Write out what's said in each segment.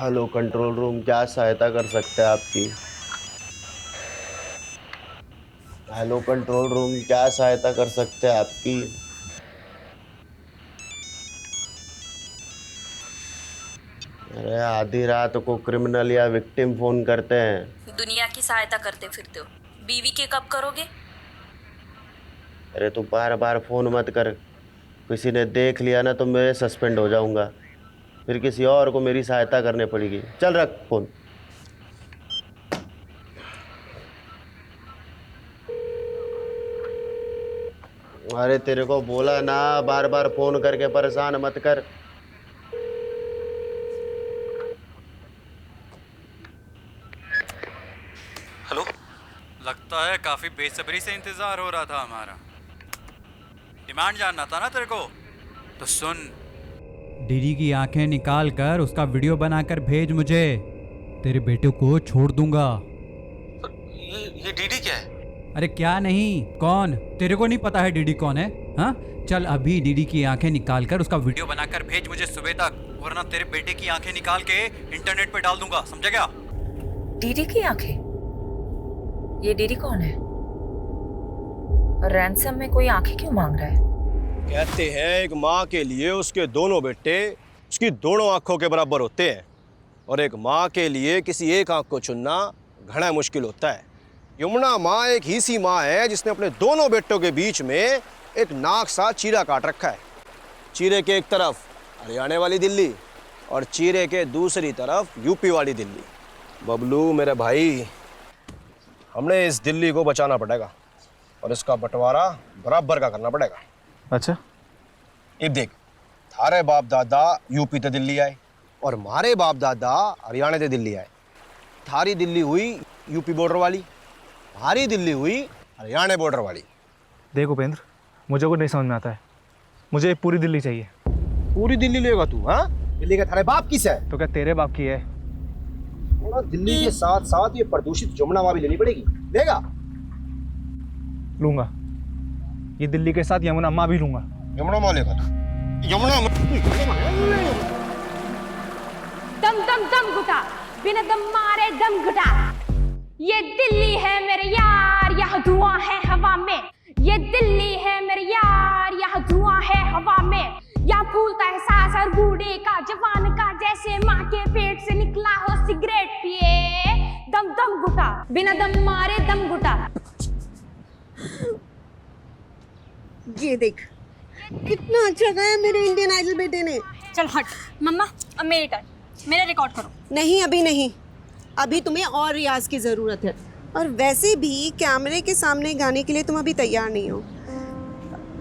Hello control room, क्या सहायता कर सकते हैं आपकी? हेलो कंट्रोल रूम, क्या सहायता कर सकते हैं आपकी? अरे आधी रात को क्रिमिनल या विक्टिम फोन करते हैं। दुनिया की सहायता करते फिरते हो, बीवी के कब करोगे? अरे तू बार बार फोन मत कर। किसी ने देख लिया ना तो मैं सस्पेंड हो जाऊंगा। फिर किसी और को मेरी सहायता करनी पड़ेगी। चल रख फोन। अरे तेरे को बोला ना, बार बार फोन करके परेशान मत कर। हेलो। लगता है काफी बेसब्री से इंतजार हो रहा था हमारा। डिमांड जानना था ना तेरे को, तो सुन। डीडी की आंखें निकाल कर उसका वीडियो बनाकर भेज मुझे। तेरे बेटे को छोड़ दूंगा। ये डीडी क्या है? अरे क्या नहीं, कौन? तेरे को नहीं पता है डीडी कौन है? हाँ, चल अभी डीडी की आंखें निकाल कर उसका वीडियो बनाकर भेज मुझे सुबह तक, वरना तेरे बेटे की आंखें निकाल के इंटरनेट पे डाल दूंगा, समझा क्या? डीडी की आंखें? ये डीडी कौन है? और रैंसम में कोई आंखें क्यों मांग रहा है? कहते हैं एक माँ के लिए उसके दोनों बेटे उसकी दोनों आंखों के बराबर होते हैं, और एक माँ के लिए किसी एक आंख को चुनना घना मुश्किल होता है। यमुना माँ एक ही सी माँ है जिसने अपने दोनों बेटों के बीच में एक नाक सा चीरा काट रखा है। चीरे के एक तरफ हरियाणा वाली दिल्ली और चीरे के दूसरी तरफ यूपी वाली दिल्ली। बबलू मेरे भाई, हमने इस दिल्ली को बचाना पड़ेगा और इसका बंटवारा बराबर का करना पड़ेगा। अच्छा, ये देख, थारे बाप दादा यूपी ते दिल्ली आए और हमारे बाप दादा हरियाणा ते दिल्ली आए। थारी दिल्ली हुई यूपी बॉर्डर वाली, हमारी दिल्ली हुई हरियाणा बॉर्डर वाली। देख उपेंद्र, मुझे कुछ नहीं समझ में आता है। मुझे पूरी दिल्ली चाहिए। पूरी दिल्ली लेगा तू? हाँ, दिल्ली का थारे बाप किस है? तो क्या तेरे बाप की है? और दिल्ली के साथ साथ ये प्रदूषित जमुना माँ भी लेनी पड़ेगी। लेगा? लूंगा। ये दिल्ली के साथ यमुना माँ भी लूंगा। यमुना माँ लेगा तू? यमुना दम दम दम घुटा, बिना दम मारे दम घुटा। ये दिल्ली है मेरे यार, यहाँ धुआं है हवा में। ये दिल्ली है मेरे यार, यहाँ धुआं है हवा में। यहाँ फूलता है सांस हर बूढ़े का, जवान का, जैसे माँ के पेट से निकला हो सिगरेट पिए। दम दम घुटा, बिना दम मारे दम घुटा। ये देख, कितना अच्छा गाया मेरे इंडियन आइडल बेटे ने। चल हट मम्मा, अब मेरी टर्न, मेरा रिकॉर्ड करो। नहीं, अभी नहीं, अभी तुम्हें और रियाज की ज़रूरत है। और वैसे भी कैमरे के सामने गाने के लिए तुम अभी तैयार नहीं हो।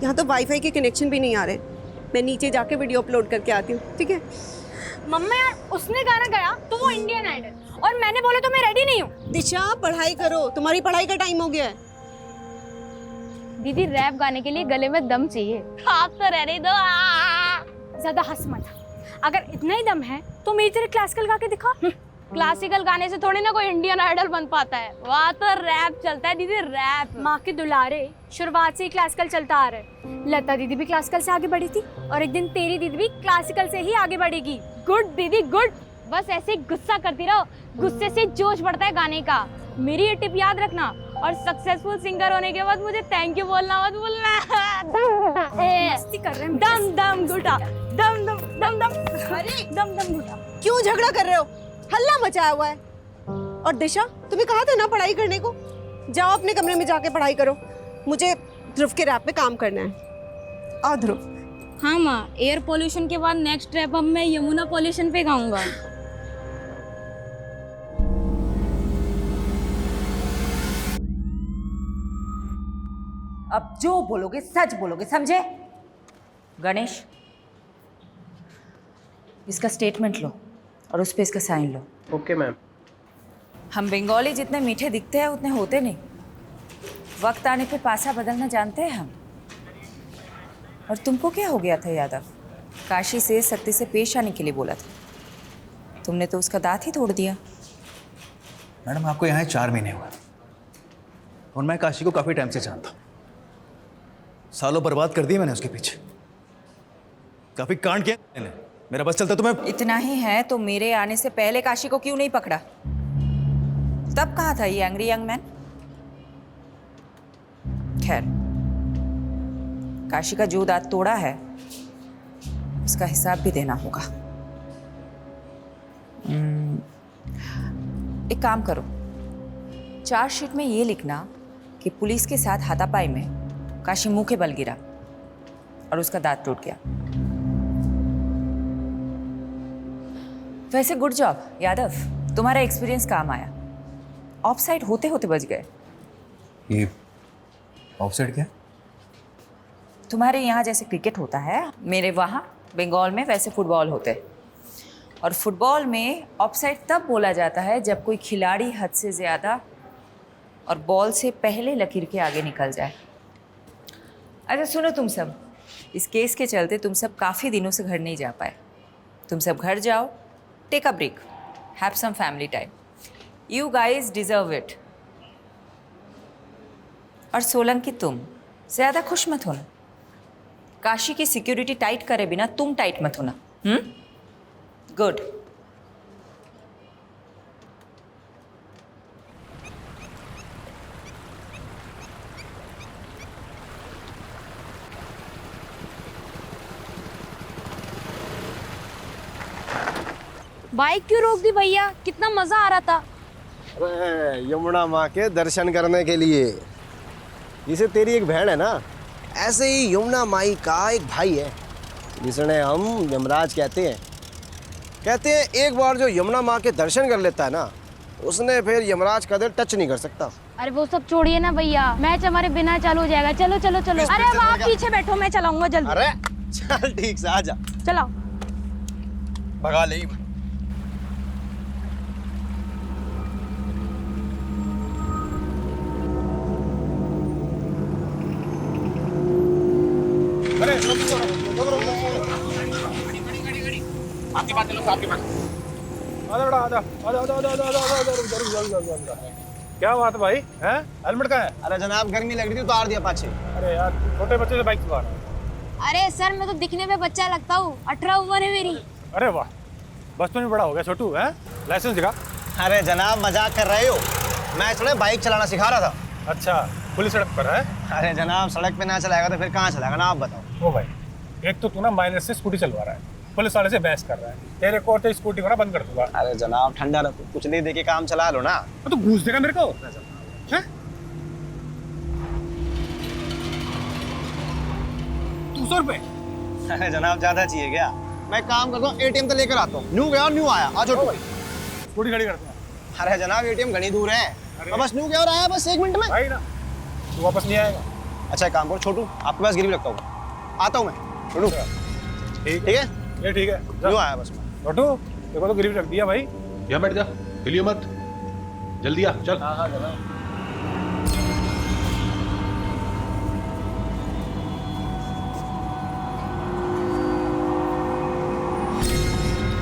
यहाँ तो वाईफाई के कनेक्शन भी नहीं आ रहे। मैं नीचे जाके वीडियो अपलोड करके आती हूँ, ठीक है? मम्मा यार, उसने गाना गाया तो वो इंडियन आइडल, और मैंने बोला तो मैं रेडी नहीं हूँ। दिशा, पढ़ाई करो, तुम्हारी पढ़ाई का टाइम हो गया है। दीदी, रैप गाने के लिए गले में दम चाहिए। आप तो रहने दो। ज्यादा हंस मत। अगर इतना ही दम है तो मेरी तरह क्लासिकल गा के दिखा। क्लासिकल गाने से थोड़ी ना कोई इंडियन आइडल बन पाता है, वहाँ तो रैप चलता है दीदी, रैप। माँ के दुलारे, शुरुआत से ही क्लासिकल चलता आ रहा है। लता दीदी भी क्लासिकल से आगे बढ़ी थी, और एक दिन तेरी दीदी भी क्लासिकल से ही आगे बढ़ेगी। गुड दीदी गुड। बस ऐसे ही गुस्सा करती रहो, गुस्से से जोश बढ़ता है गाने का। मेरी ये टिप याद रखना, और सक्सेसफुल सिंगर होने के बाद मुझे थैंक यू बोलना मत भूलना। मस्ती कर रहे हैं। दम दम घुटा, दम दम दम दम, अरे दम दम घुटा। क्यों झगड़ा कर रहे हो? हल्ला मचाया हुआ है। और दिशा, तुम्हें कहा था ना पढ़ाई करने को। जाओ अपने कमरे में जाके पढ़ाई करो। मुझे ध्रुव के रैप पे काम करना है। आओ ध्रुव। हाँ माँ, एयर पोल्यूशन के बाद नेक्स्ट रैप अब मैं यमुना पोल्यूशन पे गाऊंगा। अब जो बोलोगे सच बोलोगे, समझे? गणेश, इसका स्टेटमेंट लो और उस पे इसका साइन लो। Okay ma'am. हम बंगाली जितने मीठे दिखते हैं उतने होते नहीं। वक्त आने पे पासा बदलना जानते हैं हम। और तुमको क्या हो गया था यादव? काशी से सत्य से पेश आने के लिए बोला था, तुमने तो उसका दांत ही तोड़ दिया। मैडम, आपको यहाँ 4 महीने हुए और मैं काशी को काफ़ी टाइम से जानता हूँ। सालों बर्बाद कर दिए मैंने उसके पीछे, काफ़ी कांड किया मैंने। मेरा बस चलता तुम्हें। इतना ही है तो मेरे आने से पहले काशी को क्यों नहीं पकड़ा? तब कहाँ था ये एंग्री यंग मैन? खैर, काशी का जो दांत तोड़ा है उसका हिसाब भी देना होगा। एक काम करो, चार्जशीट में ये लिखना कि पुलिस के साथ हाथापाई में काशी मुंह के बल गिरा और उसका दांत टूट गया। वैसे गुड जॉब यादव, तुम्हारा एक्सपीरियंस काम आया। ऑफसाइड होते होते बच गए। ये ऑफसाइड क्या? तुम्हारे यहाँ जैसे क्रिकेट होता है, मेरे वहाँ बंगाल में वैसे फुटबॉल होते हैं। और फुटबॉल में ऑफसाइड तब बोला जाता है जब कोई खिलाड़ी हद से ज़्यादा और बॉल से पहले लकीर के आगे निकल जाए। अच्छा सुनो तुम सब, इस केस के चलते तुम सब काफ़ी दिनों से घर नहीं जा पाए। तुम सब घर जाओ, take a break, have some family time. You guys deserve it. और सोलंकी, तुम ज़्यादा खुश मत होना। काशी की सिक्योरिटी टाइट करे बिना तुम टाइट मत होना। गुड। बाइक क्यों रोक दी भैया? कितना मजा आ रहा था। अरे यमुना माँ के दर्शन करने के लिए। जिसे तेरी एक बहन है ना, ऐसे ही यमुना माई का एक भाई है जिसने हम यमराज कहते हैं। एक बार जो यमुना माँ के दर्शन कर लेता है ना, उसने फिर यमराज का दिल टच नहीं कर सकता। अरे वो सब छोड़िए ना भैया, मैच हमारे बिना चालू हो जाएगा। चलो चलो चलो। अरे अब आप पीछे बैठो, मैं चलाऊंगा जल्दी। अरे चल ठीक से आजा, चलाओ। भगा ले। आपकी बात लो, आपकी बात। आजा बेटा, आजा आजा आजा आजा आजा आजा आजा। क्या बात है भाई? हैं? हेलमेट कहाँ है? अरे जनाब गर्मी लग रही थी, उतार दिया पाछे। अरे यार, छोटे बच्चे से बाइक चला रहा है। अरे सर, मैं तो दिखने में बच्चा लगता हूँ। 18 उम्र है मेरी। अरे वाह, बचपन में बड़ा हो गया छोटू। है लाइसेंस दिखा। अरे जनाब मजाक कर रहे हो, मैं थोड़े बाइक चलाना सिखा रहा था। अच्छा, पुलिस सड़क पर है? अरे जनाब सड़क पे ना चलाएगा तो फिर कहाँ चलाएगा ना, आप बताओ। ओ भाई, एक तो तू ना माइनर से स्कूटी चलवा रहा है, पुलिस वाले से बहस कर रहा है। तेरे को तो स्कूटी को ना बंद कर दूंगा। अरे जनाब ठंडा रखो, कुछ नहीं देके काम चला लो ना। तो घूस देगा मेरे को? हैं? 200 रुपए? अरे जनाब ज्यादा चाहिए क्या? मैं काम करता हूँ, एटीएम तो लेकर आता हूँ। न्यू गया और न्यू आया। आ जाओ। स्कूटी खड़ी करते हैं। अरे जनाब एटीएम घनी दूर है, बस न्यू गया और आया, बस 1 मिनट में। भाई ना, तू वापस नहीं आएगा। अच्छा एक काम करो छोटू, आपके पास गिरवी रखता हूँ, आता हूँ मैं। छोटू ठीक है, ये ठीक है। न्यू आया बस। छोटू, देखो तो गिरवी रख दिया भाई। यहाँ बैठ जा, हिलियो मत, जल्दी आ, चल। हाँ हाँ जनाब।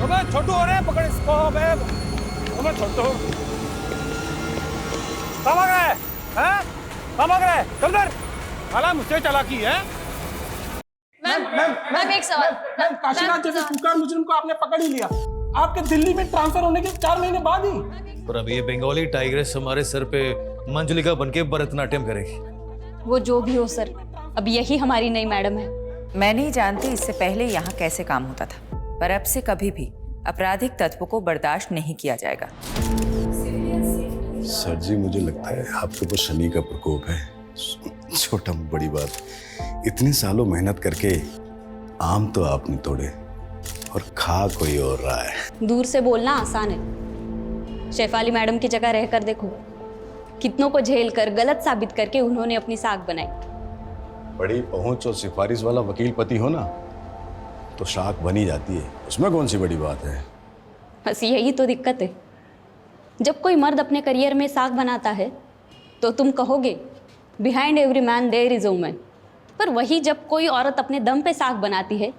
अबे छोटू हो रहे, पकड़ इसको। अबे छोटू, कहाँ भाग रहा है? हैं? कहाँ भाग रहा है? चल इधर। साला मुझसे चालाकी है। मैम एक सवाल। काशीनाथ जैसे कुख्यात मुजरिम को आपने पकड़ ही लिया, आपके दिल्ली में ट्रांसफर होने के 4 महीने बाद ही। और अब ये बंगाली टाइग्रेस हमारे सर पे मंजुलिका बनके भरतनाट्यम करेगी। वो जो भी हो सर, अब यही हमारी नई मैडम है। मैं नहीं जानती इससे पहले यहाँ कैसे काम होता था, पर अब से कभी भी आपराधिक तत्व को बर्दाश्त नहीं किया जाएगा। सर जी मुझे लगता है आपके ऊपर शनि का प्रकोप है। छोटा बड़ी बात, इतने सालों मेहनत करके आम तो आपने तोड़े और खा कोई और रहा है। दूर से बोलना आसान है, शेफाली मैडम की जगह रहकर देखो, कितनों को झेल कर गलत साबित करके उन्होंने अपनी साख बनाई। बड़ी पहुंच और सिफारिश वाला वकील पति हो ना, तो शाख बनी जाती है, उसमें कौन सी बड़ी बात है। बस यही तो दिक्कत है, जब कोई मर्द अपने करियर में साख बनाता है तो तुम कहोगे behind every man there is a woman, पर वही जब कोई औरत अपने दम पे साख बनाती है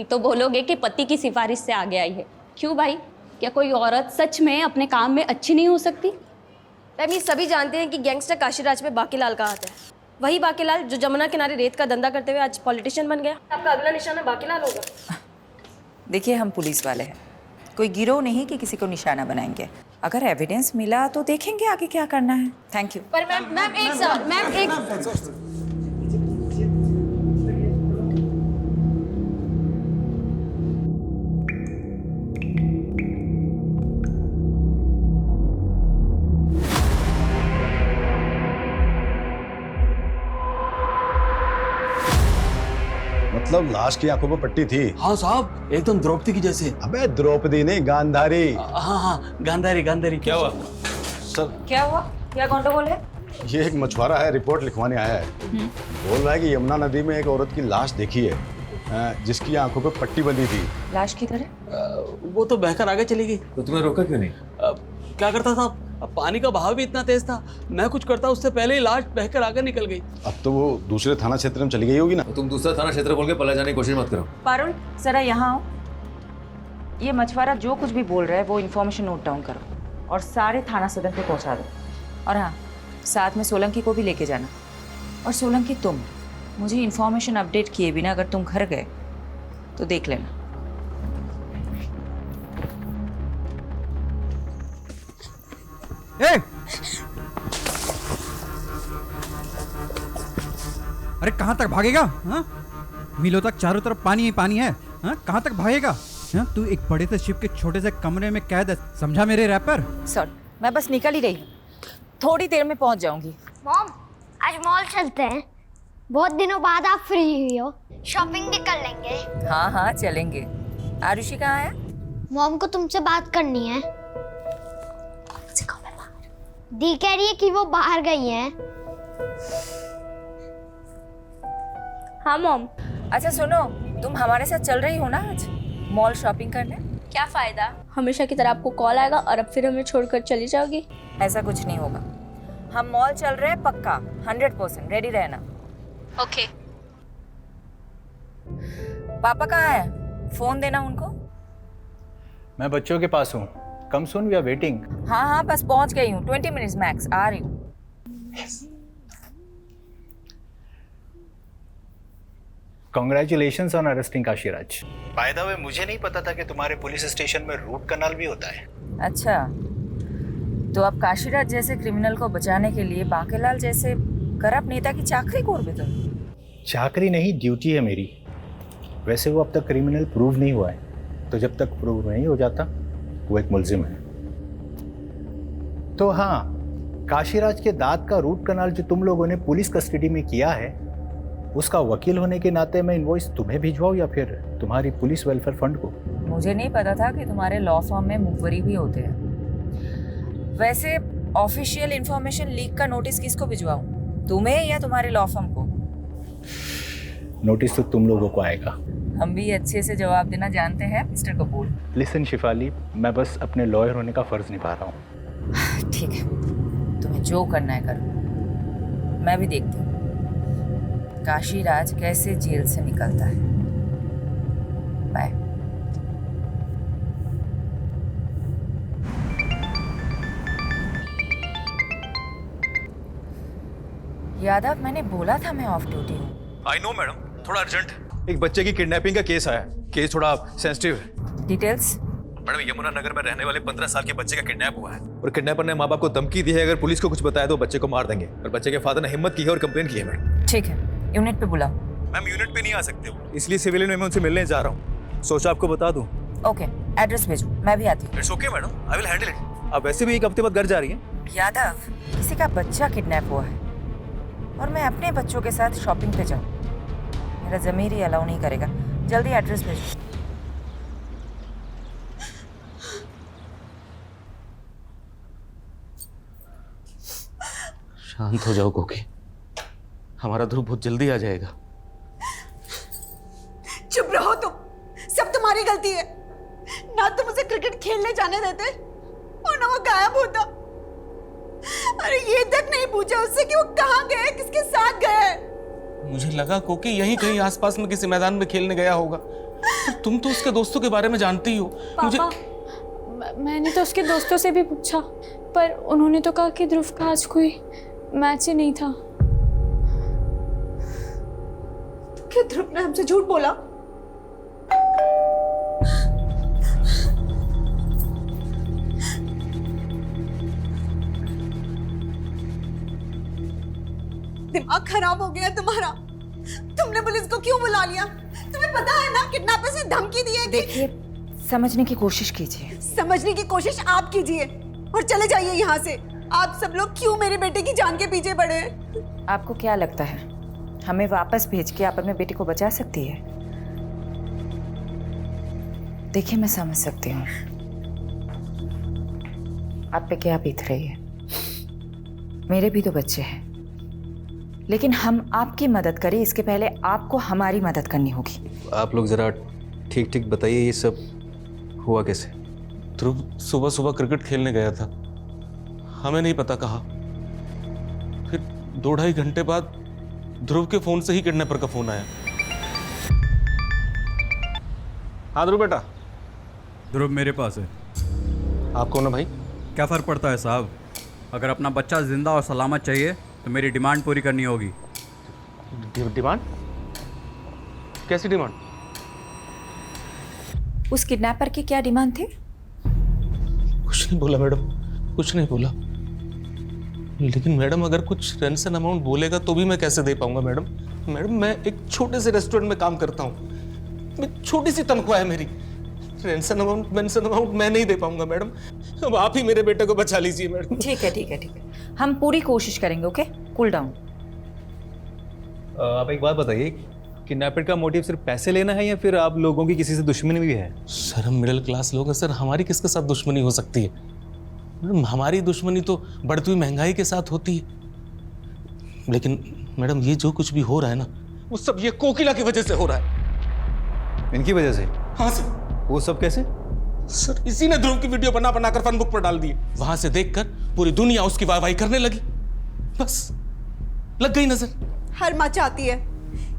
तो बोलोगे कि पति की सिफारिश से आगे आई है। क्यों भाई, क्या कोई औरत सच में अपने काम में अच्छी नहीं हो सकती? मैम ये सभी जानते हैं कि गैंगस्टर काशीराज में बाकीलाल का हाथ है, वही बाकीलाल जो जमुना किनारे रेत का धंधा करते हुए आज पॉलिटिशियन बन गया। आपका अगला निशाना बाकीलाल होगा। देखिए हम पुलिस वाले हैं, कोई गिरोह नहीं कि किसी को निशाना बनाएंगे। अगर एविडेंस मिला तो देखेंगे आगे क्या करना है। Thank you. पर मैम एक सवाल, मैम एक मतलब लाश की आंखों पर पट्टी थी? हाँ साहब, एकदम द्रौपदी की जैसे। अबे द्रौपदी नहीं, गांधारी। हाँ हाँ, गांधारी गांधारी। क्या हुआ सर? क्या हुआ? क्या गंडगोल है? ये एक मछुआरा है, रिपोर्ट लिखवाने आया है। बोल रहा है कि यमुना नदी में एक औरत की लाश देखी है जिसकी आंखों पर पट्टी बंधी थी। लाश किधर है? वो तो बहकर आगे चली गई। तो तुम्हें रोका क्यों नहीं? क्या करता साहब, अब पानी का बहाव भी इतना तेज था, मैं कुछ करता उससे पहले ही लाश बहकर आगे निकल गई। अब तो वो दूसरे थाना क्षेत्र में चली गई होगी ना? तो तुम दूसरा थाना क्षेत्र बोल के पला जाने की कोशिश मत करो। पारुल जरा यहाँ आओ। ये मछुआरा जो कुछ भी बोल रहा है वो इन्फॉर्मेशन नोट डाउन करो और सारे थाना सदर पे पहुंचा दो। और हाँ, साथ में सोलंकी को भी लेके जाना। और सोलंकी तुम मुझे इन्फॉर्मेशन अपडेट किए बिना अगर तुम घर गए तो देख लेना। ए! अरे कहाँ तक भागेगा? हाँ? मीलों तक चारों तरफ पानी ही पानी है। हाँ? कहाँ तक भागेगा? हाँ? तू एक बड़े से शिप के छोटे से कमरे में कैद है, समझा मेरे रैपर? सर, मैं बस निकल ही रही हूँ, थोड़ी देर में पहुँच जाऊंगी। मॉम, आज मॉल चलते हैं। बहुत दिनों बाद आप फ्री हुई हो, शॉपिंग भी कर लेंगे। हाँ हाँ चलेंगे। आरुषि कहाँ है? मॉम को तुमसे बात करनी है। दी कह रही है कि वो बाहर गई हैं। हाँ मॉम। अच्छा सुनो, तुम हमारे साथ चल रही हो ना आज मॉल शॉपिंग करने? क्या फायदा, हमेशा की तरह आपको कॉल आएगा और अब फिर हमें छोड़कर चली जाओगी? ऐसा कुछ नहीं होगा, हम मॉल चल रहे हैं पक्का, 100%। रेडी रहना। ओके। पापा कहाँ है? फोन देना उनको। मैं बच्चों के पास हूँ, कम सून, वी आर वेटिंग। हाँ हाँ बस पहुंच गई हूँ, 20 मिनट्स मैक्स, आ रही हूँ। Congratulations on arresting Kashiraj. By the way, मुझे नहीं पता था कि तुम्हारे पुलिस स्टेशन में रूट कनाल भी होता है। अच्छा, तो अब काशीराज जैसे क्रिमिनल को बचाने के लिए बांकेलाल जैसे करप्ट नेता की चाकरी कोर भी तुम? चाकरी नहीं, ड्यूटी है मेरी। वैसे वो अब तक क्रिमिनल प्रूव नहीं हुआ है, तो जब तक प्रूव नहीं हो जाता वो एक मुलजिम है। तो हाँ, काशीराज के दांत का रूट कनाल जो तुम लोगों ने पुलिस कस्टडी में किया है, उसका वकील होने के नाते मैं इनवॉइस तुम्हें भिजवाऊं या फिर तुम्हारी पुलिस वेलफेयर फंड को? मुझे नहीं पता था कि तुम्हारे लॉ फर्म में मुखबरी भी होते हैं। वैसे ऑफिशियल इंफॉर्मेशन लीक का नोटिस किसको भिजवाऊं, तुम्हें या तुम्हारे लॉ फर्म को? नोटिस तो तुम लोगों को आएगा। हम भी अच्छे से जवाब देना जानते हैं मिस्टर कपूर। लिसन शिफाली, मैं बस अपने लॉयर होने का फर्ज निभा रहा हूँ। ठीक है, तुम्हें जो करना है करो, मैं भी देखती हूँ काशीराज कैसे जेल से निकलता है। बाय। यादव, मैंने बोला था मैं ऑफ ड्यूटी हूँ। आई नो मैडम, थोड़ा अर्जेंट। एक बच्चे की किडनैपिंग का केस आया, केस थोड़ा सेंसिटिव है। डिटेल्स? मैडम, यमुना नगर में रहने वाले 15 साल के बच्चे का किडनैप हुआ है और किडनैपर ने माँ बाप को धमकी दी है, अगर पुलिस को कुछ बताया तो बच्चे को मार देंगे। और बच्चे के फादर ने हिम्मत की है और कंप्लेन की है मैडम। ठीक है, यूनिट पे बुलाओ। मैम, यूनिट पे नहीं आ सकते हो, इसलिए सिविलियन में मैं उनसे मिलने जा रहा हूँ। सोचा आपको बता दूँ। ओके, एड्रेस भेजो, मैं भी आती हूँ। It's okay madam, I will handle it. आप वैसे भी एक हफ्ते बाद घर जा रही हैं। यादव, किसी का बच्चा किडनैप हुआ है और मैं अपने बच्चों के साथ शॉपिंग पे जाऊँ, मेरा ज़मीर ही अलाउ नहीं करेगा। जल्दी एड्रेस भेजो। शांत हो जाओ कोकी, हमारा ध्रुव बहुत जल्दी आ जाएगा। चुप रहो तुम, सब तुम्हारी गलती है। ना तुम उसे क्रिकेट खेलने जाने देते और ना वो गायब होता। अरे ये तक नहीं पूछा उससे कि वो कहाँ गए, किसके साथ गए। मुझे लगा कोकी यहीं कहीं आसपास में किसी मैदान में खेलने गया होगा। तुम तो उसके दोस्तों के बारे में जानती ही हो। पापा, मैंने तो उसके दोस्तों से भी पूछा, पर उन्होंने तो कहा कि ध्रुव का आज कोई मैच ही नहीं था। क्या ध्रुव ने हमसे झूठ बोला? दिमाग खराब हो गया तुम्हारा? तुमने पुलिस को क्यों बुला लिया? तुम्हें पता है ना किडनैपर से धमकी दी है। देखिए, समझने की कोशिश कीजिए। समझने की कोशिश आप कीजिए और चले जाइए यहाँ से। आप सब लोग क्यों मेरे बेटे की जान के पीछे पड़े हैं? आपको क्या लगता है हमें वापस भेज के आप अपने बेटे को बचा सकती है? देखिए, मैं समझ सकती हूँ आप पे क्या बीत रही है। मेरे भी तो बच्चे हैं, लेकिन हम आपकी मदद करें इसके पहले आपको हमारी मदद करनी होगी। आप लोग ज़रा ठीक ठीक बताइए, ये सब हुआ कैसे? ध्रुव सुबह सुबह क्रिकेट खेलने गया था, हमें नहीं पता कहा। फिर 2-2.5 घंटे बाद ध्रुव के फोन से ही किडनैपर का फोन आया। हाँ ध्रुव बेटा। ध्रुव मेरे पास है। आप कौन है भाई? क्या फ़र्क पड़ता है साहब, अगर अपना बच्चा जिंदा और सलामत चाहिए तो मेरी डिमांड पूरी करनी होगी। डिमांड? कैसी डिमांड? उस किडनैपर की क्या डिमांड थी? कुछ नहीं बोला मैडम, कुछ नहीं बोला। लेकिन मैडम अगर कुछ रेंसन अमाउंट बोलेगा तो भी मैं कैसे दे पाऊंगा मैडम? मैडम मैं एक छोटे से रेस्टोरेंट में काम करता हूँ, छोटी सी तनख्वाह है मेरी। रेंसन अमाउंट मैं नहीं दे पाऊंगा मैडम। अब आप ही मेरे बेटे को बचा लीजिए मैडम। ठीक है ठीक है ठीक है, हम पूरी कोशिश करेंगे। Okay, cool down. आप एक बात बताइए, किडनैपर का मोटिव सिर्फ पैसे लेना है या फिर आप लोगों की किसी से दुश्मनी भी है? सर हम मिडिल क्लास लोग हैं सर, हमारी किसके साथ दुश्मनी हो सकती है? मैडम हमारी दुश्मनी तो बढ़ती हुई महंगाई के साथ होती है। लेकिन मैडम ये जो कुछ भी हो रहा है ना, वो सब ये कोकिला की वजह से हो रहा है। इनकी वजह से? हाँ सर। वो सब कैसे? सर इसी ने ध्रुव की वीडियो बना बनाकर फनबुक पर डाल दी। वहां से देखकर पूरी दुनिया उसकी वाहवाही करने लगी, बस लग गई नजर। हर माँ चाहती है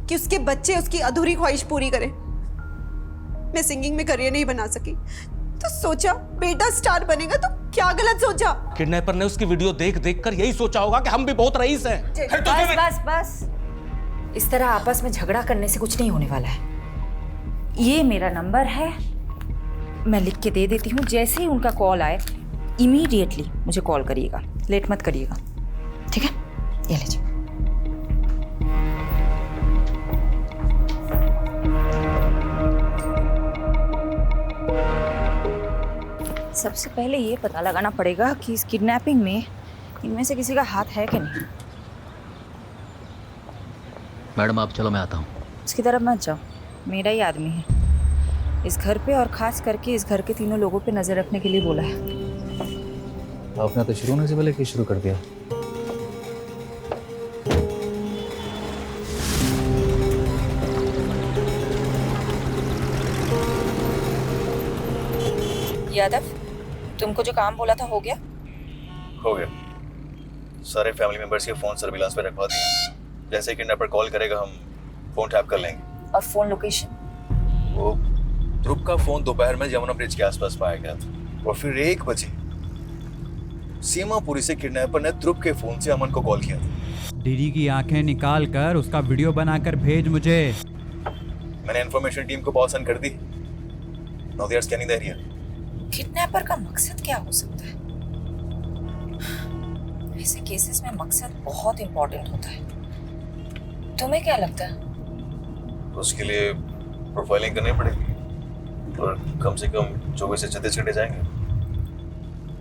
कि उसके बच्चे उसकी अधूरी ख्वाहिश पूरी करें। मैं सिंगिंग में करियर नहीं बना सकी तो सोचा बेटा स्टार बनेगा, तो क्या गलत सोचा? किडनैपर ने उसकी वीडियो देख देख कर यही सोचा होगा कि हम भी बहुत रईस हैं। बस बस बस, इस तरह आपस में झगड़ा करने से कुछ नहीं होने वाला है। ये मेरा नंबर है, मैं लिख के दे देती हूँ। जैसे ही उनका कॉल आए इमीडिएटली मुझे कॉल करिएगा, लेट मत करिएगा, ठीक है? ये लीजिए। सबसे पहले ये पता लगाना पड़ेगा कि इस किडनैपिंग में इनमें से किसी का हाथ है कि नहीं। मैडम आप चलो, मैं आता हूँ। उसकी तरफ मत जाओ, मेरा ही आदमी है। इस घर पे और खास करके इस घर के तीनों लोगों पे नजर रखने के लिए बोला है। आपने तो शुरू होने से पहले शुरू कर दिया। यादव, तुमको जो काम बोला था हो गया? हो गया। सारे फैमिली मेंबर्स के फोन सर्विलांस पे रखवा दिए। जैसे किडनैपर कॉल करेगा हम फोन टैप कर लेंगे। और फोन लोकेशन? वो ध्रुव का फोन दोपहर में यमुना ब्रिज के आसपास पाया गया था और फिर 1 बजे सीमापुरी से किडनैपर ने ध्रुव के फोन से अमन को कॉल किया था। डीडी की आंखें निकाल कर उसका वीडियो बनाकर भेज मुझे। मैंने इन्फॉर्मेशन टीम को बहुत सेंड कर दी। Now they are scanning the area. Kidnapper का मकसद क्या हो सकता है? ऐसे केसेस में मकसद बहुत इंपॉर्टेंट होता है। तुम्हें क्या लगता है? उसके लिए प्रोफाइलिंग करनी पड़ेगी और कम से कम 24 से 36 घंटे जाएंगे।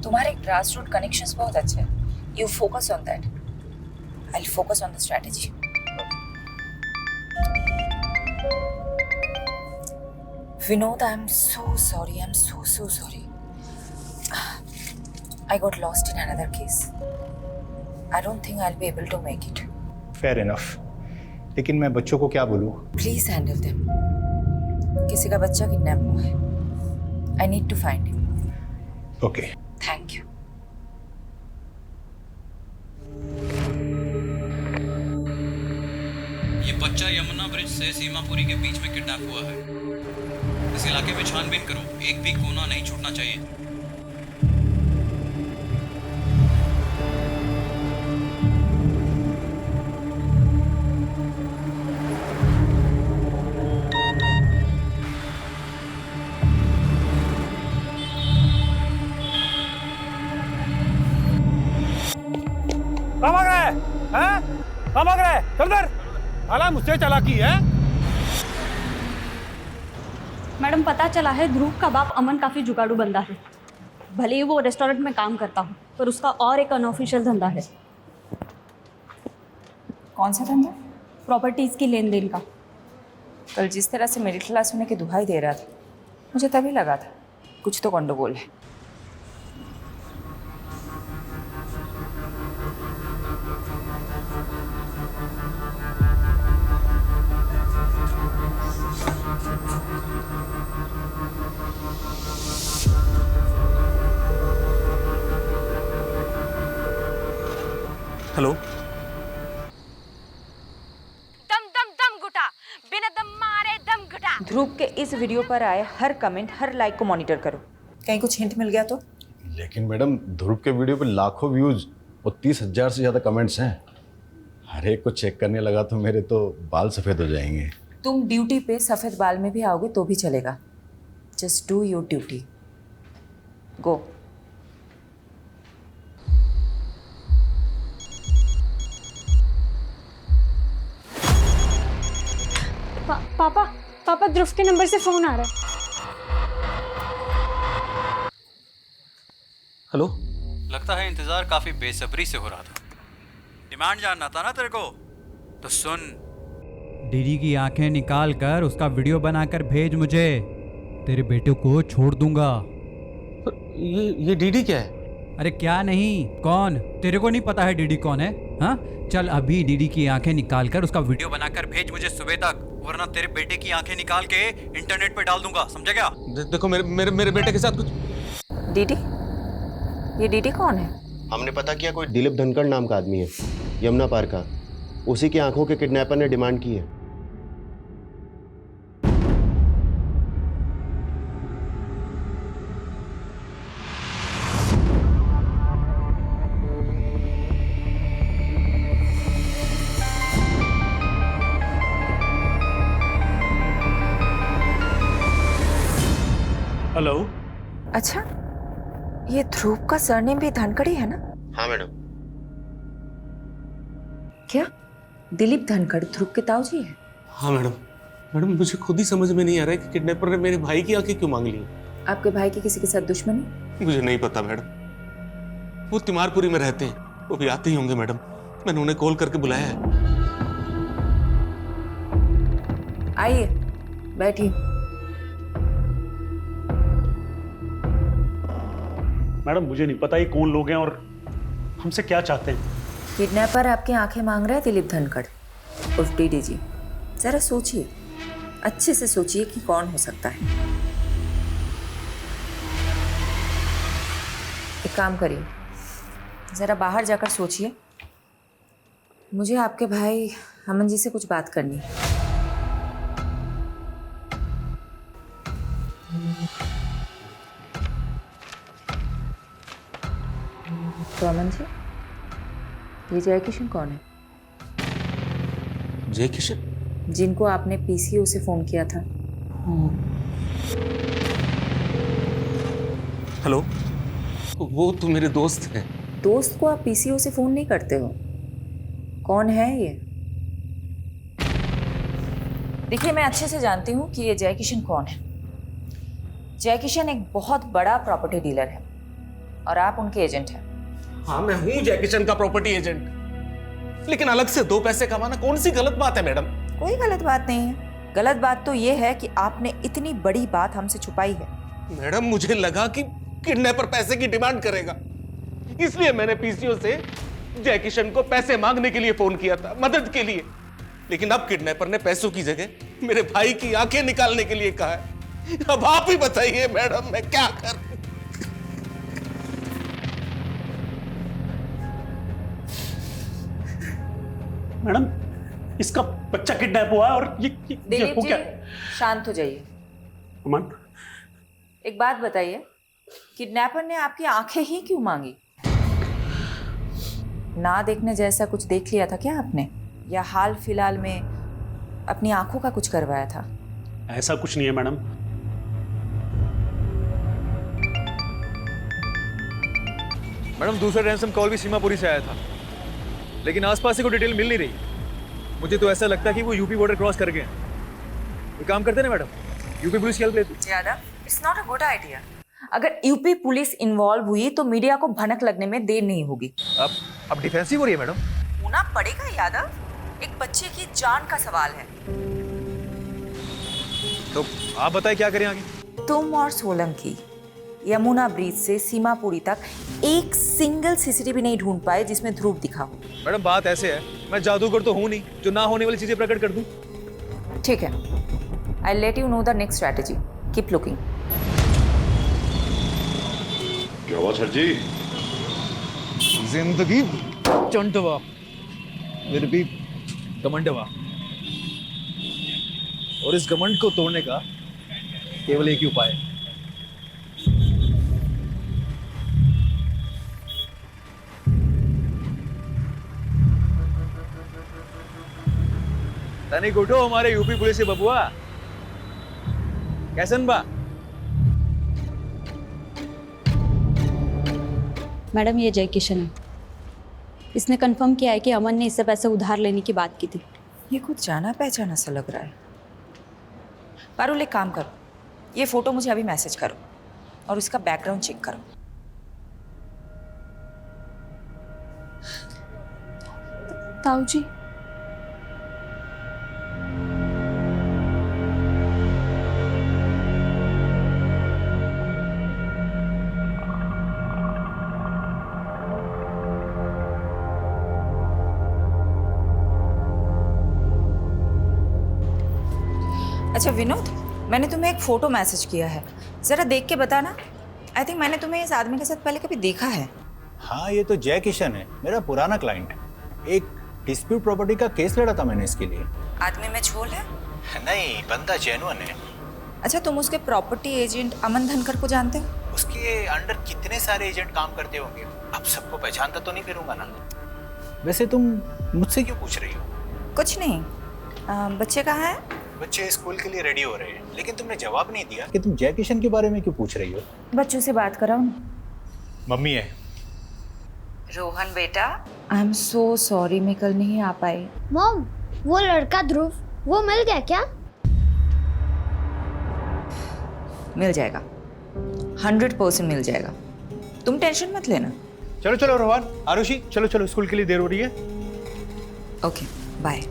तुम्हारे ग्रास रूट कनेक्शंस बहुत अच्छे हैं। You focus on that, I will focus on the strategy. Vinod, I'm so sorry. I'm so sorry. I got lost in another case. I don't think I'll be able to make it. Fair enough. लेकिन मैं बच्चों को क्या बोलूँ? Please handle them. किसी का बच्चा kidnap हुआ है. I need to find him. Okay. Thank you. ये बच्चा यमुना ब्रिज से सीमापुरी के बीच में किडनैप हुआ है। इस इलाके में छानबीन करो, एक भी कोना नहीं छूटना चाहिए। कहाँ भाग रहा है? हैं? कहाँ भाग रहा है? साला मुझसे चालाकी है। मैडम पता चला है ध्रुव का बाप अमन काफी जुगाड़ू बंदा है। भले ही वो रेस्टोरेंट में काम करता हो पर उसका और एक अनऑफिशियल धंधा है। कौन सा धंधा? प्रॉपर्टीज की लेन देन का। कल जिस तरह से मिडिल क्लास होने की दुहाई दे रहा था, मुझे तभी लगा था कुछ तो गंडगोल है। हेलो। दम दम दम घुटा, बिना दम मारे दम घुटा। ध्रुव के इस वीडियो पर आए हर कमेंट, हर लाइक को मॉनिटर करो, कहीं कुछ हिंट मिल गया तो। लेकिन मैडम ध्रुव के वीडियो पे लाखों व्यूज और 30,000 से ज़्यादा कमेंट्स हैं। हर एक को चेक करने लगा तो मेरे तो बाल सफ़ेद हो जाएंगे। तुम ड्यूटी पे सफ़ेद बाल में भी आओगे तो भी चलेगा। Just do your duty. Go. Papa Dhruv के नंबर से फोन आ रहा है। हेलो। लगता है इंतजार काफी बेसब्री से हो रहा था। डिमांड जानना था ना तेरे को, तो सुन। डीडी की आंखें निकाल कर उसका वीडियो बनाकर भेज मुझे। तेरे बेटे को छोड़ दूंगा। ये डीडी क्या है? अरे क्या नहीं, कौन? तेरे को नहीं पता है डीडी कौन है? हाँ, चल अभी डीडी की आंखें निकाल कर उसका वीडियो बनाकर भेज मुझे सुबह तक, वरना तेरे बेटे की आंखें निकाल के इंटरनेट पे डाल दूंगा, समझा क्या? देखो मेरे बेटे के साथ कुछ। डीडी? ये डीडी कौन है? हमने पता किया, कोई दिलीप धनखड़ नाम का आदमी है, यमुना पार का। उसी की आंखों के किडनैपर ने डिमांड की है। हेलो। अच्छा, ये ध्रुव का सरनेम भी धनखड़ ही है ना? हाँ मैडम। क्या दिलीप धनखड़ ध्रुव के ताऊजी है? हाँ मैडम मुझे खुद ही समझ में नहीं आ रहा है कि किडनैपर ने मेरे भाई की आंखें क्यों मांग ली। आपके भाई की किसी के साथ दुश्मनी? मुझे नहीं पता मैडम। वो तिमारपुरी में रहते हैं, वो भी आते ही होंगे मैडम। मैंने उन्हें कॉल करके बुलाया है। आइए बैठिए। मैडम मुझे नहीं पता ये कौन लोग हैं और हमसे क्या चाहते हैं। किडनैपर आपकी आंखें मांग रहा है दिलीप धनखड़ उर्फ डीडी जी। जरा सोचिए, अच्छे से सोचिए कि कौन हो सकता है। एक काम करिए, जरा बाहर जाकर सोचिए। मुझे आपके भाई अमन जी से कुछ बात करनी है। तो अमन जी, ये जय किशन कौन है? जय किशन? जिनको आपने पीसीओ से फोन किया था। हेलो। वो तो मेरे दोस्त हैं। दोस्त को आप पीसीओ से फोन नहीं करते हो? कौन है ये? देखिए, मैं अच्छे से जानती हूँ कि ये जय किशन कौन है। जय किशन एक बहुत बड़ा प्रॉपर्टी डीलर है और आप उनके एजेंट हैं। हाँ, मैं हूँ जय किशन का प्रॉपर्टी एजेंट, लेकिन अलग से 2 पैसे कमाना कौन सी गलत बात है मैडम? कोई गलत बात नहीं है। गलत बात तो ये है कि आपने इतनी बड़ी बात हमसे छुपाई है। मैडम मुझे लगा कि किडनैपर पैसे की डिमांड करेगा, इसलिए मैंने पीसीओ से जय किशन को पैसे मांगने के लिए फोन किया था, मदद के लिए। लेकिन अब किडनैपर ने पैसों की जगह मेरे भाई की आंखें निकालने के लिए कहा है। अब आप ही बताइए मैडम, मैं क्या करूं? मैडम इसका बच्चा किडनैप हुआ है और ये दिलीप हो जी, क्या? शांत हो जाइए। अमन, एक बात बताइए, किडनैपर ने आपकी आंखें ही क्यों मांगी? ना देखने जैसा कुछ देख लिया था क्या आपने, या हाल फिलहाल में अपनी आंखों का कुछ करवाया था? ऐसा कुछ नहीं है मैडम। मैडम दूसरा रैंसम कॉल भी सीमापुरी से आया था, लेकिन आसपास से कोई डिटेल मिल नहीं रही। मुझे तो ऐसा लगता है कि वो यूपी बॉर्डर क्रॉस कर गए हैं। ये काम करते ना मैडम, यूपी पुलिस की हेल्प लेती। Yadav, it's not a good idea. अगर यूपी पुलिस इन्वॉल्व हुई तो मीडिया को भनक लगने में देर नहीं होगी। अब डिफेंसिव हो रही है मैडम। होना पड़ेगा यादव, एक बच्चे की जान का सवाल है। तो आप बताएं क्या करें आगे? तुम और सोलंकी यमुना ब्रिज से सीमापुरी तक एक सिंगल सीसीटीवी नहीं ढूंढ पाए जिसमें ध्रुव दिखा हो। मैडम बात ऐसे है, मैं जादूगर तो हूं नहीं जो ना होने वाली चीजें प्रकट कर दूं। ठीक है, I let you know the next strategy. Keep looking. क्या हुआ सर जी? जिंदगी चंटवा, फिर भी घमंडवा, और इस घमंड को तोड़ने का केवल एक ही उपाय है। तनिक उठो हमारे यूपी पुलिस से बबुआ। कैसन बा? मैडम ये जय किशन है। इसने कंफर्म किया है कि अमन ने इससे पैसे उधार लेने की बात की थी। ये कुछ जाना पहचाना सा लग रहा है। पारुल एक काम करो, ये फोटो मुझे अभी मैसेज करो और उसका बैकग्राउंड चेक करो। ताऊ जी, अच्छा विनोद, मैंने तुम्हें एक फ़ोटो मैसेज किया है, ज़रा देख के बताना। आई थिंक मैंने तुम्हें इस आदमी के साथ पहले कभी देखा है। हाँ, ये तो जय किशन है, मेरा पुराना क्लाइंट। एक डिस्प्यूट प्रॉपर्टी का केस लड़ा था मैंने इसके लिए। आदमी में झोल है? नहीं, बंदा जेन्युइन है। अच्छा, तुम उसके प्रॉपर्टी एजेंट अमन धनकर को जानते हो? उसके अंडर कितने सारे एजेंट काम करते होंगे, अब सबको पहचानता तो नहीं फिरूंगा ना। वैसे तुम मुझसे क्यों पूछ रही हो? कुछ नहीं। बच्चे कहाँ हैं? बच्चे स्कूल के लिए रेडी हो रहे हैं, लेकिन तुमने जवाब नहीं दिया कि तुम जय किशन के बारे में क्यों पूछ रही हो। बच्चों से बात कराओ ना। मम्मी है। रोहन बेटा, आई एम सो सॉरी, मैं कल नहीं आ पाई। मॉम, वो लड़का ध्रुव, वो मिल गया क्या? मिल जाएगा, 100% मिल जाएगा, तुम टेंशन मत लेना। चलो चलो रोहन, आरुषि, चलो चलो, स्कूल के लिए देर हो रही है। Okay, bye.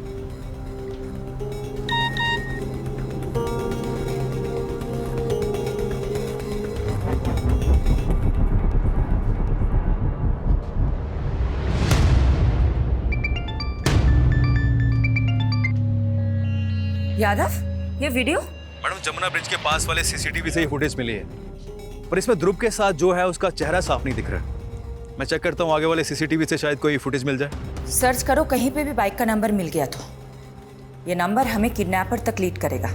यादव, ये वीडियो? मैडम जमुना ब्रिज के पास वाले सीसीटीवी से ही फुटेज मिली है, पर इसमें ध्रुव के साथ जो है उसका चेहरा साफ नहीं दिख रहा। मैं चेक करता हूँ आगे वाले सीसीटीवी से शायद कोई फुटेज मिल जाए। सर्च करो, कहीं पे भी बाइक का नंबर मिल गया तो ये नंबर हमें किडनैपर तक लीड करेगा।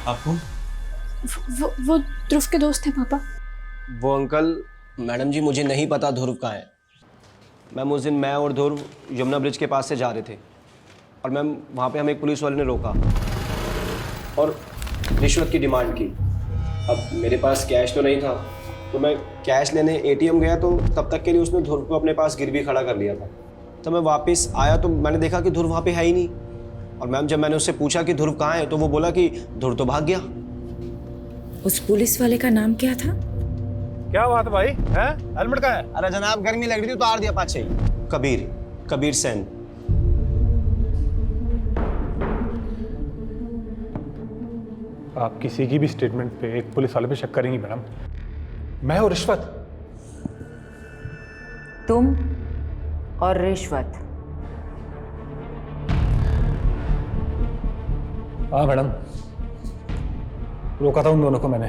आपको वो ध्रुव के दोस्त हैं पापा। वो अंकल, मैडम जी मुझे नहीं पता ध्रुव कहाँ है। मैम उस दिन मैं और ध्रुव यमुना ब्रिज के पास से जा रहे थे और मैम वहाँ पे हमें एक पुलिस वाले ने रोका और रिश्वत की डिमांड की। अब मेरे पास कैश तो नहीं था, तो मैं कैश लेने एटीएम गया, तो तब तक के लिए उसने ध्रुव को अपने पास गिरवी खड़ा कर लिया था। तो मैं वापस आया तो मैंने देखा कि ध्रुव वहाँ पे है ही नहीं। और मैम जब मैंने उससे पूछा कि ध्रुव कहाँ है, तो वो बोला कि ध्रुव तो भाग गया। उस पुलिस वाले का नाम क्या था? क्या बात है भाई, हैं? हेलमेट कहाँ है? अरे जनाब गर्मी लग रही थी, उतार दिया पाछे। कबीर सेन। आप किसी की भी स्टेटमेंट पे एक पुलिस वाले पे शक करेंगी मैडम? मैं और रिश्वत? तुम और रिश्वत? हाँ मैडम, रोका था उन दोनों को मैंने।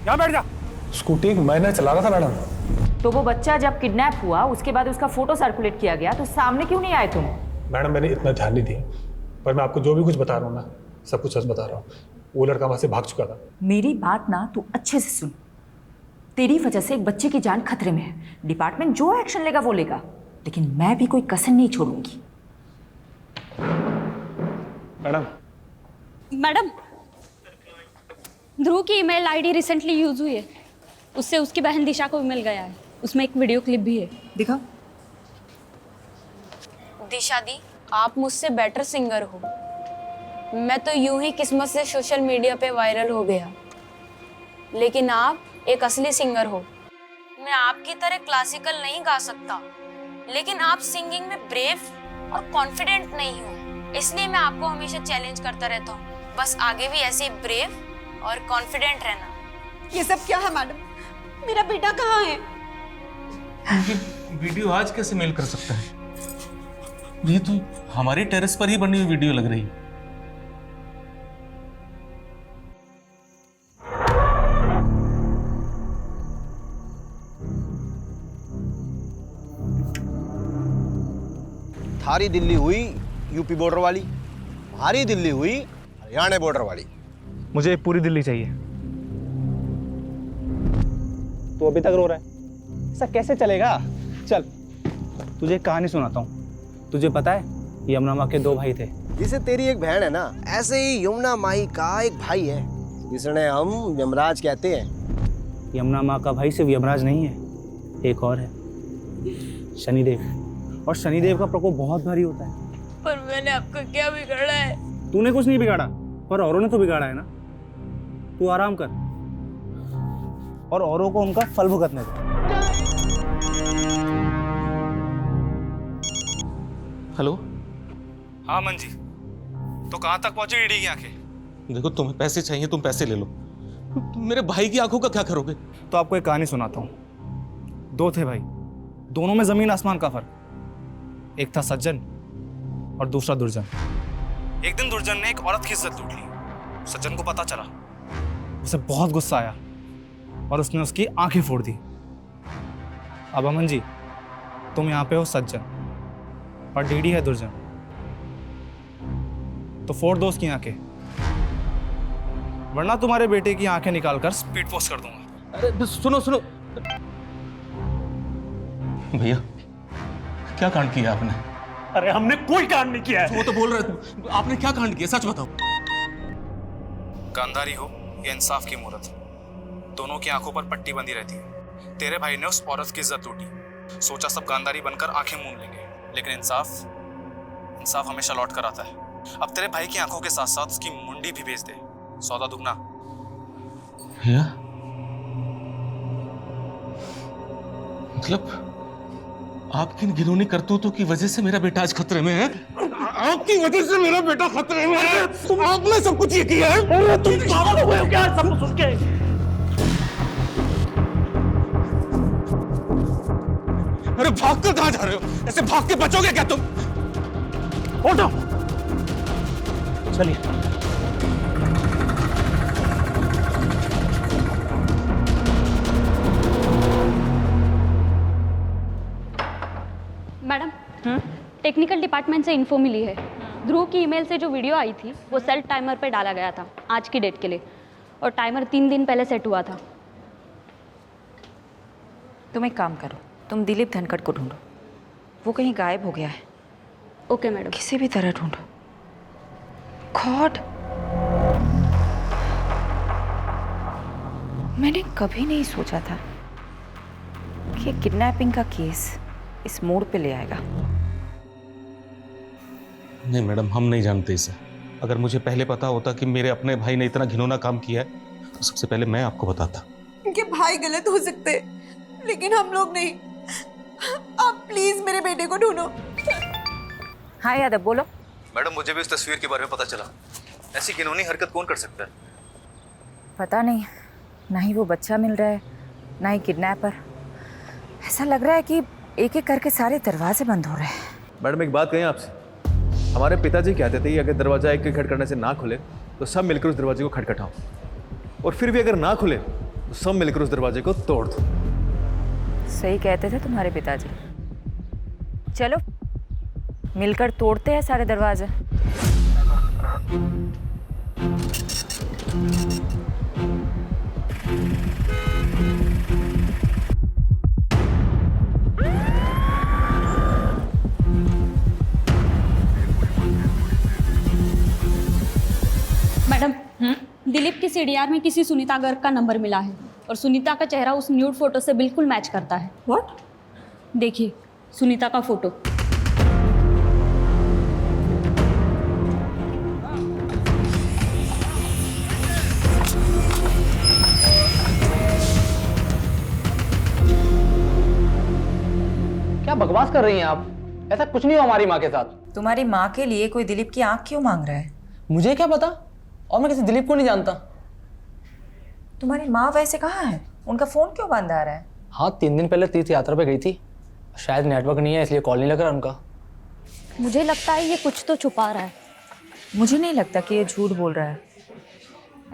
यहाँ बैठ जा, स्कूटी मैंने चला रहा था मैडम। तो वो बच्चा जब किडनैप हुआ उसके बाद उसका फोटो सर्कुलेट किया गया तो सामने क्यों नहीं आए तुम? मैडम मैंने इतना ध्यान नहीं दिया, पर मैं आपको जो भी कुछ बता रहा हूँ ना, सब कुछ सच बता रहा हूँ। वो लड़का वहाँ से भाग चुका था। मेरी बात ना तू अच्छे से सुन। तेरी वजह से एक बच्चे की जान खतरे में है। डिपार्टमेंट जो एक्शन लेगा वो लेगा, लेकिन मैं भी कोई कसर नहीं छोड़ूंगी। मैडम मैडम, ध्रुव की ईमेल आईडी रिसेंटली यूज हुई है। उससे उसकी बहन दिशा को ईमेल गया है। उसमें एक वीडियो क्लिप भी है। दिखाओ। दिशा दी, आप मुझसे बेटर सिंगर हो। मैं तो यूं ही किस्मत से सोशल मीडिया पे वायरल हो गया, लेकिन आप एक असली सिंगर हो। मैं आपकी तरह क्लासिकल नहीं गा सकता, लेकिन आप सिंगिंग में ब्रेव और कॉन्फिडेंट नहीं हो, इसलिए मैं आपको हमेशा चैलेंज करता रहता हूँ। बस आगे भी ऐसे ब्रेव और कॉन्फिडेंट रहना। ये सब क्या है मैडम? मेरा बेटा कहाँ है? वीडियो आज कैसे मेल कर सकता है? ये तो हमारी टेरेस पर ही बनी हुई वीडियो लग रही है। थारी दिल्ली हुई यूपी बॉर्डर वाली, हमारी दिल्ली हुई हरियाणा बॉर्डर वाली। मुझे पूरी दिल्ली चाहिए। तू अभी तक रो रहा है? ऐसा कैसे चलेगा? चल तुझे एक कहानी सुनाता हूँ। तुझे पता है यमुना माँ के 2 भाई थे। जिसे तेरी एक बहन है ना, ऐसे ही यमुना माई का एक भाई है जिसने हम यमराज कहते हैं। यमुना माँ का भाई सिर्फ यमराज नहीं है, एक और है, शनिदेव। और शनिदेव का प्रकोप बहुत भारी होता है। पर मैंने आपको क्या बिगाड़ा है? तूने कुछ नहीं बिगाड़ा, पर औरों ने तो बिगाड़ा है ना। तू आराम कर और औरों को उनका फल भुगतने दे। हेलो। हाँ मन जी, तो कहाँ तक पहुंची ईडी की आंखें? देखो, तुम्हें पैसे चाहिए, तुम पैसे ले लो। मेरे भाई की आंखों का क्या करोगे? तो आपको एक कहानी सुनाता हूँ। 2 थे भाई, दोनों में जमीन आसमान का फर्क। एक था सज्जन और दूसरा दुर्जन। एक दिन दुर्जन ने एक औरत की इज्जत लूट ली। सज्जन को पता चला, उसे बहुत गुस्सा आया और उसने उसकी आंखें फोड़ दी। अब अमन जी, तुम यहाँ पे हो सज्जन और डीडी है दुर्जन, तो फोड़ दो उसकी आंखें, वरना तुम्हारे बेटे की आंखें निकालकर स्पीड पोस्ट कर दूंगा। अरे सुनो सुनो भैया, क्या कांड किया आपने? अरे हमने कोई कांड नहीं किया है। वो तो बोल रहे थे, आपने क्या कांड किया? सच बताओ। गांधारी हो या इंसाफ की मूरत, दोनों की आंखों पर पट्टी बंधी रहती है। तेरे भाई ने उस औरत की इज्जत लूटी, सोचा सब गांधारी बनकर आंखें मूंद लेंगे, लेकिन इंसाफ हमेशा लौट कर आता है। अब तेरे भाई की आंखों के साथ साथ उसकी मुंडी भी भेज दे, सौदा दुगना। भैया, मतलब आपकी घिनौनी करतूतों की वजह से मेरा बेटा आज खतरे में है? आपकी वजह से मेरा बेटा खतरे में है। आपने सब कुछ ये किया है। अरे तुम पागल हो गए हो क्या सब कुछ सुन के? अरे भाग कर कहां जा रहे हो? ऐसे भाग के बचोगे क्या तुम? उठो, चलिए। मैडम, टेक्निकल डिपार्टमेंट से इन्फो मिली है। ध्रुव की ईमेल से जो वीडियो आई थी वो सेल्फ टाइमर पे डाला गया था आज की डेट के लिए, और टाइमर 3 दिन पहले सेट हुआ था। तुम एक काम करो, तुम दिलीप धनखड़ को ढूंढो, वो कहीं गायब हो गया है। Okay madam. किसी भी तरह ढूंढो। गॉड, मैंने कभी नहीं सोचा था कि किडनैपिंग का केस इस मोड़ पे ले आएगा। नहीं मैडम, हम नहीं जानते इसे। अगर मुझे पहले पता होता कि मेरे अपने भाई ने इतना घिनौना काम किया है तो सबसे पहले मैं आपको बताता। उनके भाई गलत हो सकते, लेकिन हम लोग नहीं। आप प्लीज मेरे बेटे को ढूंढो। हाँ यादव, बोलो। मैडम, मुझे भी उस तस्वीर के बारे में पता चला। ऐसी घिनौनी हरकत कौन कर सकता है? पता नहीं, ना ही वो बच्चा मिल रहा है, ना ही किडनैपर। ऐसा लग रहा है कि एक एक करके सारे दरवाजे बंद हो रहे हैं। मैडम, एक बात कहें आपसे। हमारे पिताजी कहते थे कि अगर दरवाजा एक खटखटाने से ना खुले तो सब मिलकर उस दरवाजे को खटखटाओ, और फिर भी अगर ना खुले तो तो सब मिलकर उस दरवाजे को तोड़ दो। सही कहते थे तुम्हारे पिताजी। चलो मिलकर तोड़ते हैं सारे दरवाजे। मैडम, दिलीप की सीडीआर में किसी सुनीता गर्ग का नंबर मिला है और सुनीता का चेहरा उस न्यूड फोटो से बिल्कुल मैच करता है। व्हाट? देखिए सुनीता का फोटो। क्या बकवास कर रही हैं आप? ऐसा कुछ नहीं हुआ हमारी माँ के साथ। तुम्हारी माँ के लिए कोई दिलीप की आंख क्यों मांग रहा है? मुझे क्या पता, और मैं किसी दिलीप को नहीं जानता। तुम्हारी माँ वैसे कहाँ है? उनका फोन क्यों बंद आ रहा है? हाँ, 3 दिन पहले तीर्थ यात्रा पे गई थी, शायद नेटवर्क नहीं है इसलिए कॉल नहीं लग रहा उनका। मुझे लगता है ये कुछ तो छुपा रहा है। मुझे नहीं लगता कि ये झूठ बोल रहा है।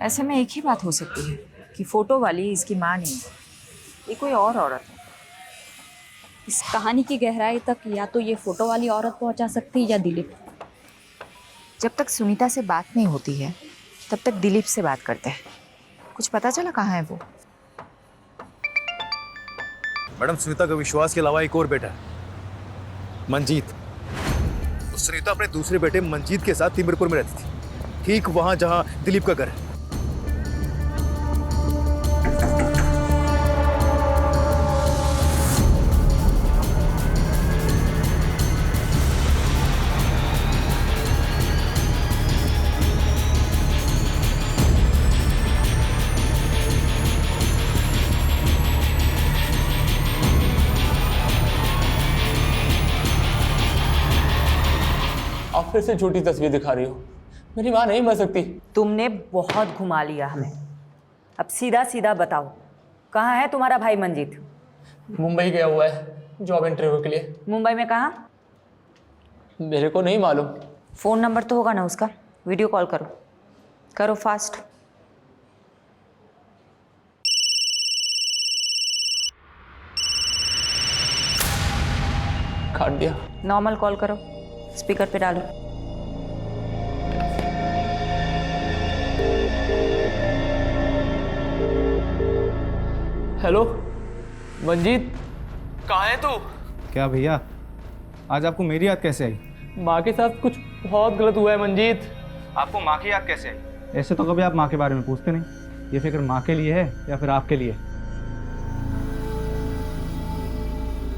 ऐसे में एक ही बात हो सकती है कि फोटो वाली इसकी माँ नहीं है, ये कोई और औरत है। इस कहानी की गहराई तक या तो ये फोटो वाली औरत पहुंचा सकती है या दिलीप। जब तक सुनीता से बात नहीं होती है तब तक दिलीप से बात करते हैं। कुछ पता चला कहाँ है वो? मैडम, सुनीता का विश्वास के अलावा एक और बेटा है, मंजीत। तो सुनीता अपने दूसरे बेटे मंजीत के साथ तिमिरपुर में रहती थी, ठीक वहां जहां दिलीप का घर है। आप फिर से झूठी तस्वीर दिखा रही हो। मेरी माँ नहीं मर सकती। तुमने बहुत घुमा लिया हमें। अब सीधा सीधा बताओ, कहाँ है तुम्हारा भाई मंजीत? मुंबई गया हुआ है जॉब इंटरव्यू के लिए। मुंबई में कहाँ? मेरे को नहीं मालूम। फ़ोन नंबर तो होगा ना उसका? वीडियो कॉल करो, करो फास्ट। काट दिया। नॉर्मल कॉल करो, स्पीकर पे डालो। हेलो मंजीत, कहाँ है तू? क्या भैया, आज आपको मेरी याद कैसे आई? माँ के साथ कुछ बहुत गलत हुआ है मंजीत। आपको माँ की याद कैसे आई? ऐसे तो कभी आप माँ के बारे में पूछते नहीं। ये फिक्र माँ के लिए है या फिर आपके लिए?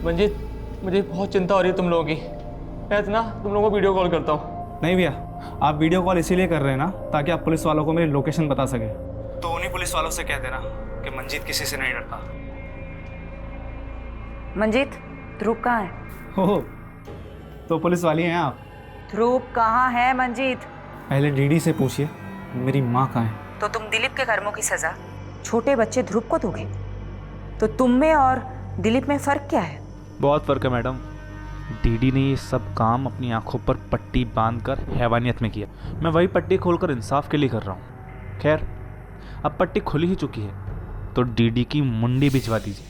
मंजीत, मुझे बहुत चिंता हो रही है तुम लोगों की। मैं ना तुम लोगों को वीडियो कॉल करता हूँ। नहीं भैया, आप वीडियो कॉल इसीलिए कर रहे हैं ना ताकि आप पुलिस वालों को मेरी लोकेशन बता सके। तो उन्हीं पुलिस वालों से कह देना कि मंजीत किसी से नहीं डरता। मंजीत, ध्रुव कहाँ है? हो तो पुलिस वाली हैं आप? ध्रुव कहाँ है मंजीत? पहले डीडी से पूछिए मेरी माँ कहाँ है। तो तुम दिलीप के कर्मों की सजा छोटे बच्चे ध्रुव को दोगे? तो तुम में और दिलीप में फ़र्क क्या है? बहुत फ़र्क है मैडम। डीडी ने ये सब काम अपनी आंखों पर पट्टी बांधकर हैवानियत में किया। मैं वही पट्टी खोलकर इंसाफ के लिए कर रहा हूँ। खैर, अब पट्टी खुली ही चुकी है तो डीडी की मुंडी भिजवा दीजिए,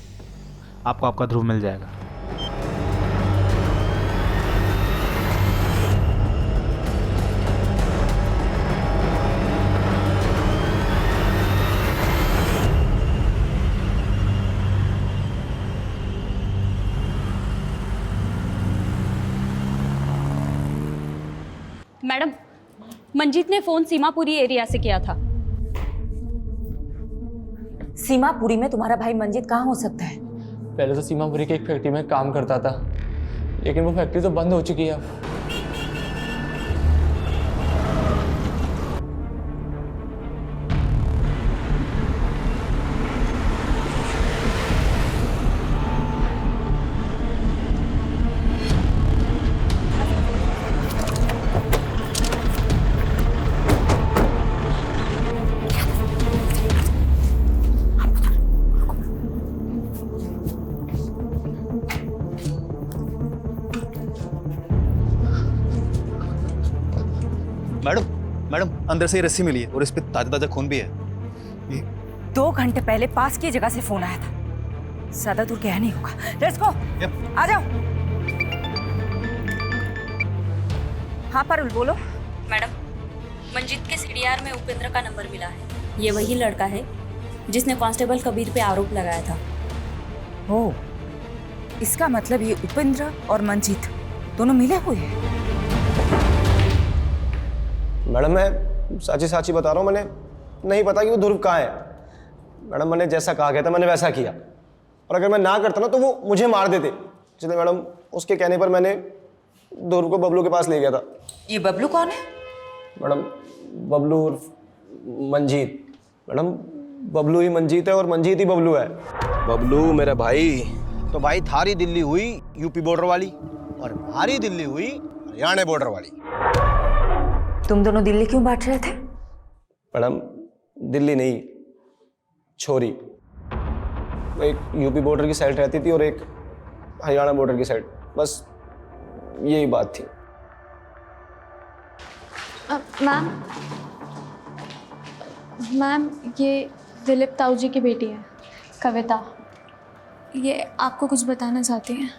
आपको आपका ध्रुव मिल जाएगा। मैडम, मंजीत ने फोन सीमापुरी एरिया से किया था। सीमापुरी में तुम्हारा भाई मंजीत कहाँ हो सकता है? पहले तो सीमापुरी की एक फैक्ट्री में काम करता था, लेकिन वो फैक्ट्री तो बंद हो चुकी है अब। मैडम, मैडम अंदर से ये रस्सी मिली है और इस पे ताजा ताजा खून भी है। 2 घंटे पहले पास की जगह से फोन आया था। ज्यादा दूर गया नहीं होगा। लेट्स गो, आ जाओ। हाँ पारुल बोलो। मैडम, मंजीत के सीडीआर में उपेंद्र का नंबर मिला है। ये वही लड़का है जिसने कांस्टेबल कबीर पे आरोप लगाया था। ओ, इसका मतलब ये उपेंद्र और मंजीत दोनों मिले हुए हैं। मैडम मैं साची साची बता रहा हूँ, मैंने नहीं पता कि वो ध्रुव कहाँ है। मैडम मैंने जैसा कहा गया था मैंने वैसा किया, और अगर मैं ना करता ना तो वो मुझे मार देते। इसलिए मैडम उसके कहने पर मैंने ध्रुव को बबलू के पास ले गया था। ये बबलू कौन है? मैडम बबलू उर्फ मंजीत। मैडम बबलू ही मंजीत है और मंजीत ही बबलू है। बबलू मेरा भाई। तो भाई थारी दिल्ली हुई यूपी बॉर्डर वाली, और हमारी दिल्ली हुई हरियाणा बॉर्डर वाली। तुम दोनों दिल्ली क्यों बांट रहे थे? मैडम दिल्ली नहीं, छोरी। एक यूपी बॉर्डर की साइड रहती थी और एक हरियाणा बॉर्डर की साइड, बस यही बात थी। मैम ये दिलीप ताऊ जी की बेटी है, कविता। ये आपको कुछ बताना चाहती हैं।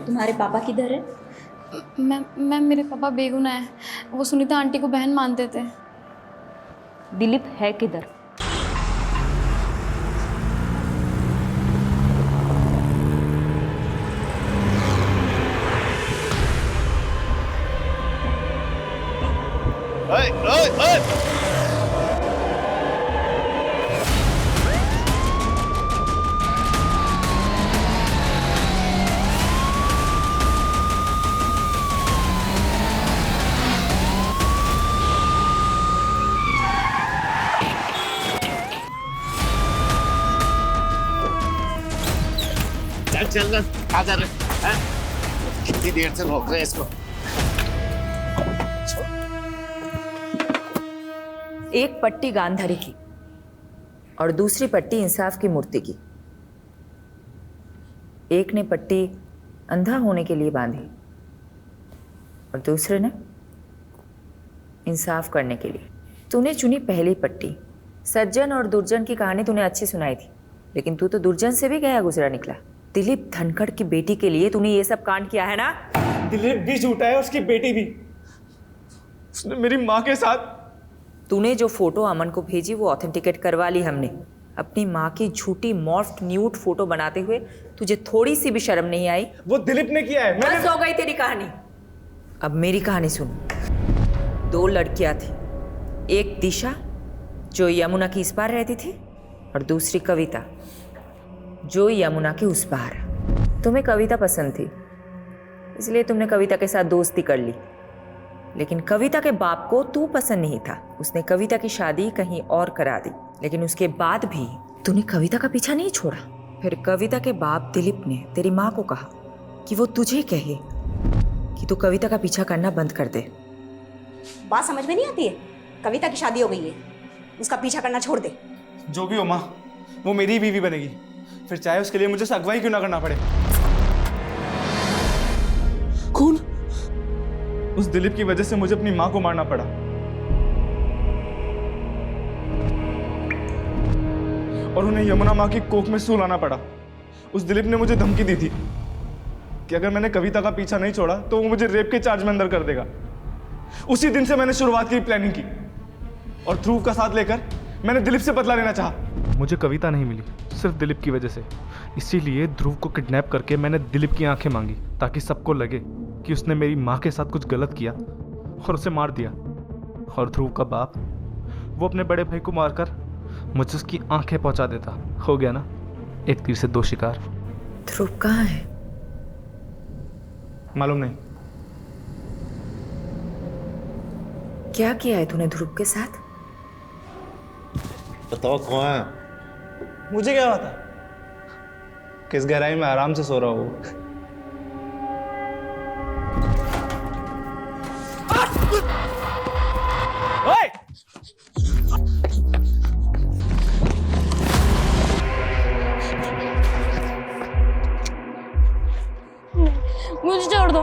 तुम्हारे पापा किधर है? मैम मेरे पापा बेगुनाह है। वो सुनीता आंटी को बहन मानते थे। दिलीप है किधर? चल क्या कर रहे हैं? कितनी देर से रोक रहे हैं इसको? एक पट्टी गांधारी की और दूसरी पट्टी इंसाफ की मूर्ति की। एक ने पट्टी अंधा होने के लिए बांधी और दूसरे ने इंसाफ करने के लिए। तूने चुनी पहली पट्टी। सज्जन और दुर्जन की कहानी तूने अच्छी सुनाई थी, लेकिन तू तो दुर्जन से भी गया गुजरा निकला। दिलीप धनखड़ की बेटी के लिए तूने ये सब कांड किया है ना? दिलीप भी झूठा है, उसकी बेटी भी। उसने मेरी माँ के साथ। तूने जो फोटो अमन को भेजी वो ऑथेंटिकेट करवा ली हमने। अपनी माँ की झूठी मॉर्फ्ड न्यूड फोटो बनाते हुए तुझे थोड़ी सी भी शर्म नहीं आई? वो दिलीप ने किया है। बस हो गई तेरी कहानी। अब मेरी कहानी सुन। 2 लड़कियां थी, एक दिशा जो यमुना की इस पार रहती थी और दूसरी कविता जो यमुना के उस पार। तुम्हें कविता पसंद थी, इसलिए तुमने कविता के साथ दोस्ती कर ली। लेकिन कविता के बाप को तू पसंद नहीं था। उसने कविता की शादी कहीं और करा दी, लेकिन उसके बाद भी तूने कविता का पीछा नहीं छोड़ा। फिर कविता के बाप दिलीप ने तेरी माँ को कहा कि वो तुझे कहे कि तू कविता का पीछा करना बंद कर दे। बात समझ में नहीं आती है? कविता की शादी हो गई है, उसका पीछा करना छोड़ दे। जो भी हो माँ, वो मेरी बीवी बनेगी, फिर चाहे उसके लिए मुझे अगवाई क्यों ना करना पड़े। कौन? उस दिलीप की वजह से मुझे अपनी माँ को मारना पड़ा। और उन्हें यमुना माँ की कोख में सुलाना पड़ा। उस दिलीप ने मुझे धमकी दी थी कि अगर मैंने कविता का पीछा नहीं छोड़ा तो वो मुझे रेप के चार्ज में अंदर कर देगा। उसी दिन से मैंने शुरुआत की प्लानिंग की और ध्रुव का साथ लेकर मैंने दिलीप से बदला लेना चाहा। मुझे कविता नहीं मिली सिर्फ दिलीप की वजह से। इसीलिए ध्रुव को किडनैप करके मैंने दिलीप की आंखें मांगी, ताकि सबको लगे कि उसने मेरी माँ के साथ कुछ गलत किया और उसे मार दिया। और ध्रुव का बाप, वो अपने बड़े भाई को मारकर मुझे उसकी आंखें पहुंचा देता। हो गया ना, एक तीर से 2 शिकार। ध्रुव कहाँ है? मालूम नहीं। क्या किया है तूने ध्रुव के साथ? बताओ कौन है? मुझे क्या पता किस गहराई में आराम से सो रहा हूँ। मुझे छोड़ दो।